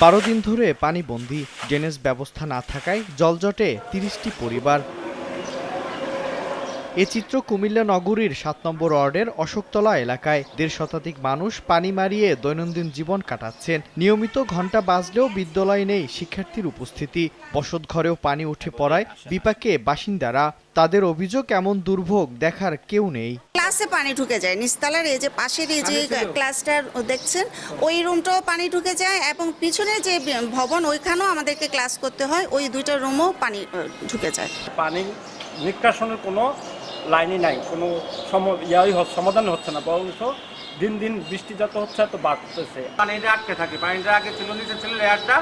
12 দিন ধরে পানিবন্দী, ড্রেনেজ ব্যবস্থা না থাকায় জলজটে 30টি পরিবার। এ চিত্র কুমিল্লা নগরীর 7 নম্বর ওয়ার্ডের অশোকতলা এলাকায়। 1.5 শতাধিক মানুষ পানি মারিয়ে দৈনন্দিন জীবন কাটাচ্ছেন। নিয়মিত ঘণ্টা বাজলেও বিদ্যালয়ে নেই শিক্ষার্থীর উপস্থিতি। বসতঘরেও পানি উঠে পড়ায় বিপাকে বাসিন্দারা। তাদের অভিযোগ, এমন দুর্ভোগ দেখার কেউ নেই। ক্লাসে পানি ঢুকে যায়, নিচতলার এই যে পাশের এই যে ক্লাসটা দেখছেন, ওই রুমটাও পানি ঢুকে যায় এবং পিছনে যে ভবন ওইখানেও আমাদেরকে ক্লাস করতে হয়, ওই দুইটা রুমও পানি ঢুকে যায়। পানি নিষ্কাশনের কোনো লাইনই নাই, কোনো সমাধান হচ্ছে না, বরঞ্চ দিন দিন বৃষ্টি যত হচ্ছে এত বাড়তেছে। পানিটা আটকে থাকে, পানিটা আগে ছিল নিচে ছিল লেয়ারটা,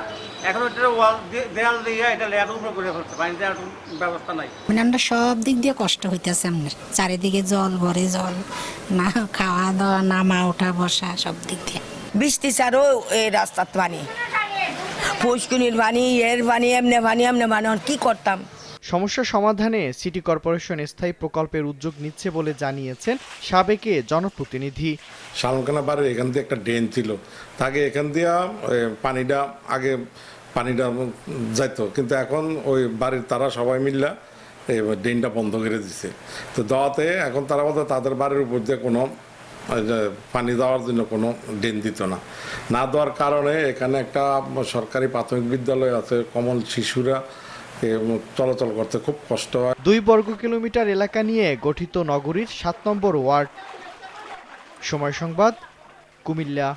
এখন ওটা ওয়াল দেয়াল দিয়ে এটা লেয়ার উপরে করে ফেলছে, পানি দেওয়ার ব্যবস্থা নাই। মানে আমরা সব দিক দিয়ে কষ্ট হইতেছে, আপনার চারিদিকে জল ভরে, জল না খাওয়া দাওয়া, নামা ওঠা বসা সব দিক দিয়ে। বৃষ্টি ছাড়ও এই রাস্তার পানি, পুষ্কুনির পানি, এর পানি, এমনি পানি কি করতাম। সমস্যা সমাধানে সিটি কর্পোরেশন স্থায়ী প্রকল্পের উদ্যোগ নিচ্ছে বলে জানিয়েছেন সাবেকে জনপ্রতিনিধি। শালখানা বাড়ির এখান দিয়ে একটা ড্রেন ছিল, তাকে এখান দিয়ে পানিটা আগে যাইত, কিন্তু এখন ওই বাড়ির তারা সবাই মিললা ড্রেনটা বন্ধ করে দিছে। তো দেওয়াতে এখন তারা বলতে তাদের বাড়ির উপর দিয়ে কোনো পানি দেওয়ার জন্য কোনো ড্রেন দিত না দেওয়ার কারণে এখানে একটা সরকারি প্রাথমিক বিদ্যালয় আছে, কমল শিশুরা চলাচল করতে খুব কষ্ট হয়। 2 বর্গ কিলোমিটার এলাকা নিয়ে গঠিত নগরীর 7 নম্বর ওয়ার্ড। সময় সংবাদ, কুমিল্লা।